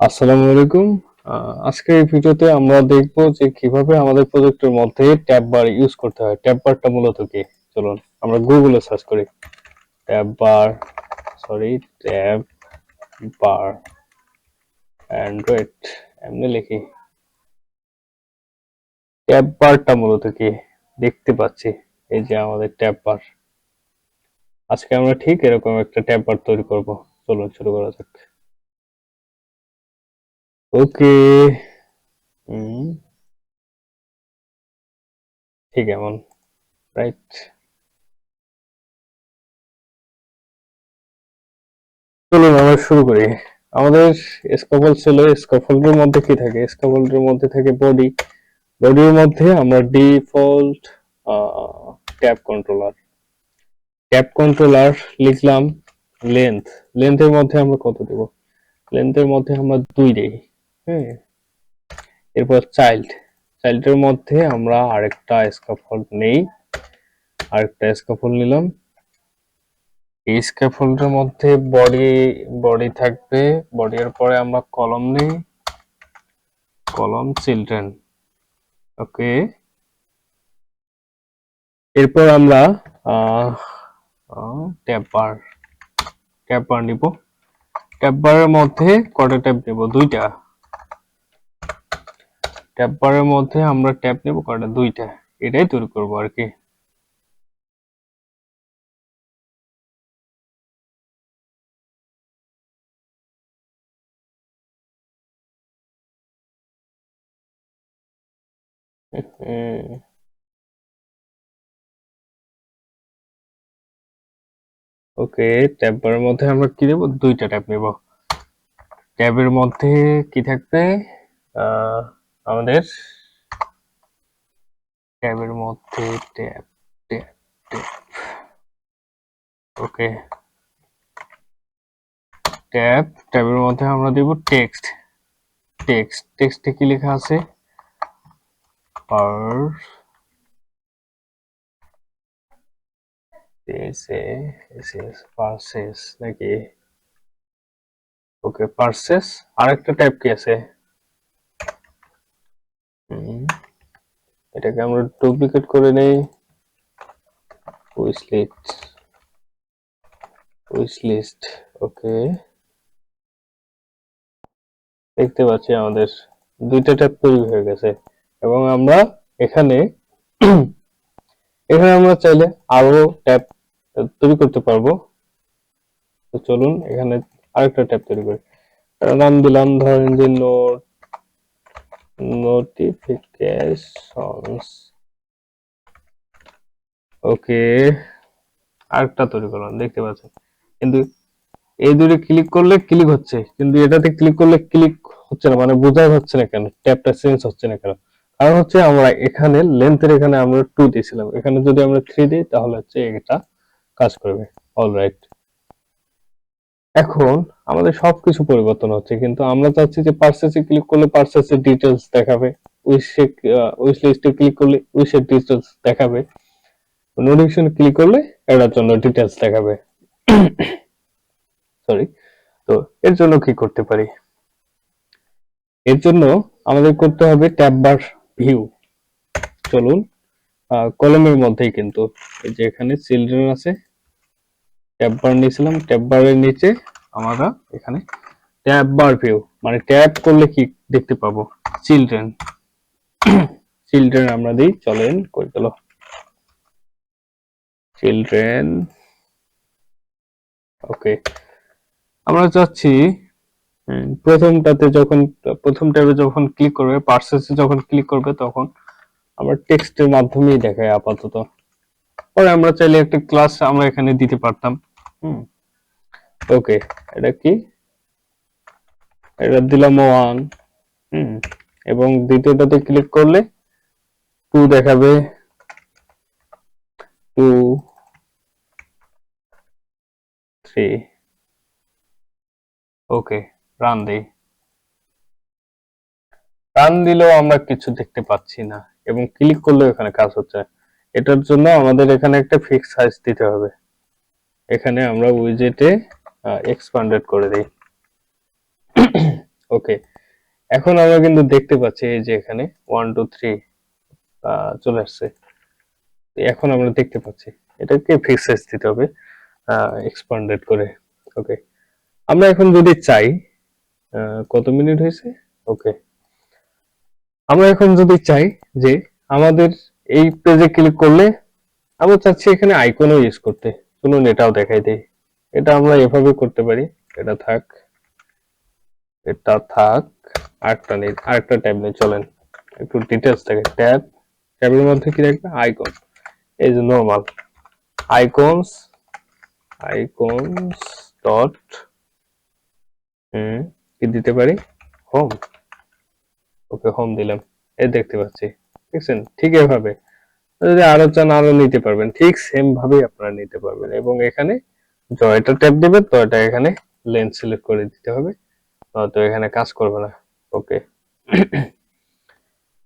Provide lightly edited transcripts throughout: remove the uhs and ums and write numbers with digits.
আসসালামু আলাইকুম। আজকের এই ভিডিওতে আমরা দেখব যে কিভাবে আমাদের প্রজেক্টের মধ্যে ট্যাব বার ইউজ করতে হয়। ট্যাব বারটা মূলত কি? চলুন আমরা গুগলে সার্চ করি। ট্যাব বার, সরি, ট্যাব বার অ্যান্ড্রয়েড এমনি লিখি। ট্যাব বারটা মূলত কি? দেখতে পাচ্ছি এই যে আমাদের ট্যাব বার। আজকে আমরা ঠিক এরকম একটা ট্যাব বার তৈরি করব। চলুন শুরু করা যাক। ওকে, ঠিক এমন, রাইট। চলুন আমরা শুরু করি। আমাদের স্ক্যাফোল্ড ছিল, স্ক্যাফোল্ডের মধ্যে কি থাকে? স্ক্যাফোল্ডের মধ্যে থাকে বডি। বডির মধ্যে আমরা ডিফল্ট ট্যাব কন্ট্রোলার, লিখলাম। লেন্থ, লেন্থের মধ্যে আমরা কত দেব? লেন্থের মধ্যে আমরা 2 দেই। হ্যাঁ, এরপর চাইল্ডের মধ্যে আমরা আরেকটা স্ক্যাফোল্ড নেই, আরেকটা স্ক্যাফোল্ড নিলাম। এই স্ক্যাফোল্ডের মধ্যে বডি থাকবে, বডির পরে আমরা কলম নেই, কলম চিলড্রেন। ওকে, এরপর আমরা ট্যাব বার নিব। ট্যাব বারের মধ্যে কটা ট্যাব নিব? 2টা। ট্যাব বারের মধ্যে আমরা ট্যাব নিব কটা? 2টা। এটাই তৈরি করবো আর কি। ওকে, ট্যাব বারের মধ্যে আমরা কি নেব? 2টা ট্যাব নেব। ট্যাবের মধ্যে কি থাকবে? আহ, আমাদের ট্যাবের মধ্যে ট্যাব ট্যাব ট্যাব ওকে, ট্যাবের মধ্যে আমরা দিব টেক্সট। টেক্সটে কি লেখা আছে? পারসেস নাকি? ওকে, পারসেস। আরেকটা টাইপ কি আছে? এটাকে আমরা ডুপ্লিকেট করে নেই। Wish list. ওকে, দেখতে পাচ্ছি আমাদের 2টা ট্যাব তৈরি হয়ে গেছে। এবং আমরা এখানে এখানে আমরা চাইলে আরো ট্যাব তৈরি করতে পারবো। তো চলুন এখানে আরেকটা ট্যাব তৈরি করি। নাম দিলাম ধরেন যে নোটিফিকেশনস। ওকে, আরেকটা তৈরি করলাম, দেখতে পাচ্ছেন। কিন্তু এই দুটো ক্লিক করলে ক্লিক হচ্ছে, কিন্তু এটাতে ক্লিক করলে ক্লিক হচ্ছে না, মানে বোঝাই হচ্ছে না কেন, ট্যাবটা চেঞ্জ হচ্ছে না কেন? কারণ হচ্ছে আমরা এখানে লেন্থের এখানে আমরা 2 দিয়েছিলাম, এখানে যদি আমরা 3 দিই তাহলে হচ্ছে এটা কাজ করবে। অলরাইট, এখন আমাদের সবকিছু পরিবর্তন হচ্ছে, কিন্তু আমরা চাচ্ছি যে পারচেসে ক্লিক করলে পারচেসের ডিটেলস দেখাবে, উইশ লিস্টে ক্লিক করলে উইশের ডিটেলস দেখাবে, নোটিফিকেশন ক্লিক করলে এটার জন্য ডিটেলস দেখাবে। সরি। তো এর জন্য কি করতে পারি? এর জন্য আমাদের করতে হবে ট্যাব বার ভিউ। চলুন কলমের মধ্যেই, কিন্তু এই যে এখানে চিলড্রেন আছে, ট্যাব বার নিয়েছিলাম, ট্যাব বারের নিচে আমরা এখানে ট্যাব বার ভিউ, মানে ট্যাব করলে কি দেখতে পাবো? চিলড্রেন। চিলড্রেন আমরা দিই, চলেন কই গেল চিলড্রেন। ওকে, আমরা চাচ্ছি প্রথম ট্যাবে যখন ক্লিক করবে, পার্সেসে যখন ক্লিক করবে তখন আমরা টেক্সটের মাধ্যমেই দেখায় আপাতত। পরে আমরা চাইলে একটা ক্লাস আমরা এখানে দিতে পারতাম। ওকে, এটা কি? এটা দিলাম 1। এবং দ্বিতীয়টাতে ক্লিক করলে 2 দেখাবে। 2, 3। ওকে, রান দেই। রান দিলেও আমরা কিছু দেখতে পাচ্ছি না, এবং ক্লিক করলেও এখানে কাজ হচ্ছে। এটার জন্য আমাদের এখানে একটা ফিক্স সাইজ দিতে হবে। এখানে আমরা উইজেটে এক্সপ্যান্ডেড করে দিই। ওকে, এখন আমরা কিন্তু দেখতে পাচ্ছি এই যে এখানে 1 2 3 চলে আসছে। এখন আমরা দেখতে পাচ্ছি এটাকে ফিক্স সাইজ দিতে হবে এক্সপান্ডেড করে। ওকে, আমরা এখন যদি চাই কত মিনিট হয়েছে, ওকে, আমরা এখন যদি চাই যে আমাদের এই পেজে ক্লিক করলে আমরা চাচ্ছি এখানে আইকনও ইউজ করতে, চলুন এটাও দেখাই দেই। এটা আমরা এভাবে করতে পারি, এটা থাক, এটা থাক, আরেকটা ট্যাব নেই, চলেন একটু ডিটেলস থাকে। ট্যাবের মধ্যে কি রাখবে, আইকন, এই যে নর্মাল আইকনস, আইকনস ডট কি দিতে পারি, হোম। ওকে, হোম দিলাম, এই দেখতে পাচ্ছি, দেখছেন? ঠিক এভাবে যদি আরো চান আরো নিতে পারবেন, ঠিক সেম ভাবেই আপনারা নিতে পারবেন। এবং এখানে জয়টা ট্যাপ দিবেন তো এটা এখানে লেন্থ সিলেক্ট করে দিতে হবে, তো এখানে কাজ করবে না। ওকে,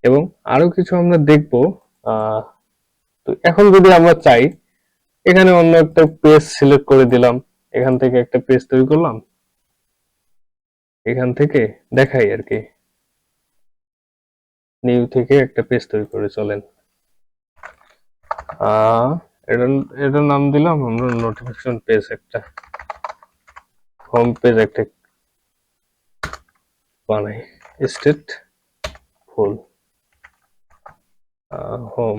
এবং আরো কিছু আমরা দেখবো। তো এখন যদি আমরা চাই এখানে অন্য একটা পেজ সিলেক্ট করে দিলাম, এখান থেকে একটা পেজ তৈরি করলাম, এখান থেকে দেখাই আর কি, নিউ থেকে একটা পেজ তৈরি করে, চলেন এটা এটার নাম দিলাম আমরা নোটিফিকেশন পেজ, একটা হোম পেজ একটা বানাই, স্টেট ফুল হোম,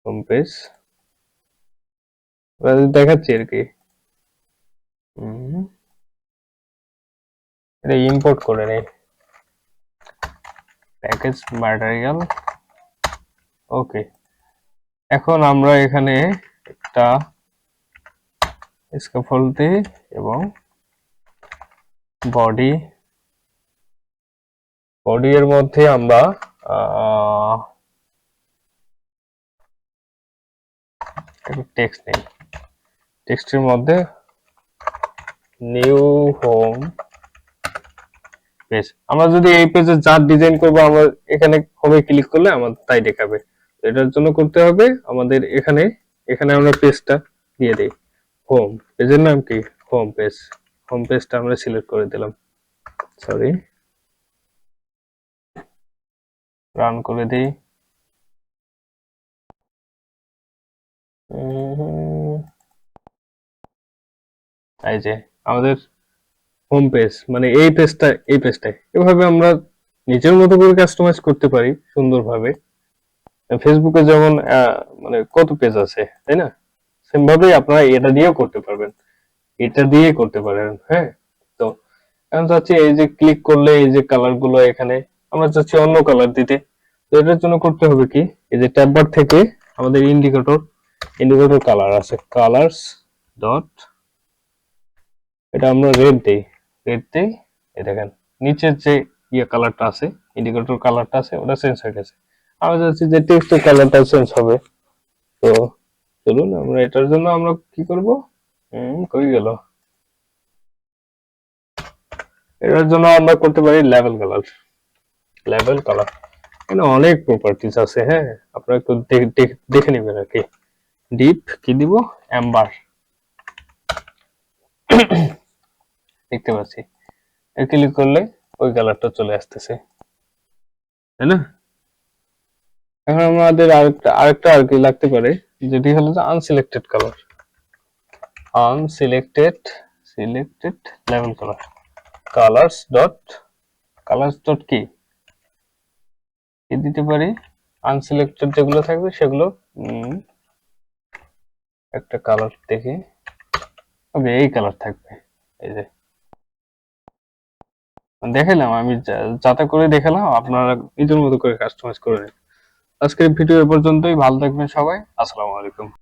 হোম পেজ দেখাচ্ছি আর কি। এটা ইম্পোর্ট করে নেই, প্যাকেজ ম্যাটেরিয়াল। ওকে, এখন আমরা এখানে একটা স্ক্যাফোল্ড দিই এবং বডি, বডি এর মধ্যে আমরা টেক্সট নেই, টেক্সটের মধ্যে নিউ হোম পেজ। আমরা যদি এই পেজে যা ডিজাইন করব আমরা এখানে হোমে ক্লিক করলে আমাদের তাই দেখাবে। এটার জন্য করতে হবে আমাদের এখানে, এখানে আমরা পেজটা দিয়ে দিই, হোম পেজের নাম কি, হোম পেজ, হোম পেজটা আমরা সিলেক্ট করে দিলাম, সরি রান করে দিই। এই যে আমাদের হোম পেজ, মানে এই পেজটা, এই পেজটাই এভাবে আমরা নিজের মতো করে কাস্টমাইজ করতে পারি সুন্দরভাবে। ফেসবুকে যেমন মানে কত পেজ আছে তাই না, সেম ভাবেই আপনারা এটা দিয়েও করতে পারবেন, এটা দিয়ে করতে পারেন। হ্যাঁ, তো এখন চাচ্ছি এই যে ক্লিক করলে এই যে কালার গুলো এখানে আমরা চাচ্ছি অন্য কালার দিতে, তো এটার জন্য করতে হবে কি, এই যে ট্যাব বার থেকে আমাদের ইন্ডিকেটর, ইন্ডিকেটর কালার আছে, কালার্স ডট, এটা আমরা রেড দেই, রেড দেই, এই দেখেন নিচের যে কালারটা আছে, ইন্ডিকেটর কালারটা আছে ওটা চেঞ্জ হয়ে গেছে, আমরা চাচ্ছি যে টেক্সটের কালারটা চেঞ্জ হবে। তো চলুন আমরা এটার জন্য আমরা কি করব, কই গেল, এটার জন্য আমরা করতে পারি লেভেল কালার, লেভেল কালার, এখানে অনেক প্রপার্টিজ আছে। হ্যাঁ, আপনারা একটু দেখে নেবেন আর কি। ডিপ কি দিব, অ্যাম্বার, দেখতে পাচ্ছি ক্লিক করলে ওই কালারটা চলে আসতেছে, তাই না? এখন আমাদের আরেকটা আর কি লাগতে পারে, যেটি হলো যে unselected colour, unselected, selected level colour, colours dot, colours dot কি দিতে পারি, আনসিলেক্টেড যেগুলো থাকবে সেগুলো একটা কালার দেখে, ওকে এই কালার থাকবে, এই যে দেখালাম আমি, যাতে করে দেখালাম, আপনারা নিজের মতো করে কাস্টমাইজ করে নিন। আজকের ভিডিও এ পর্যন্তই, ভালো থাকবেন সবাই, আসসালামু আলাইকুম।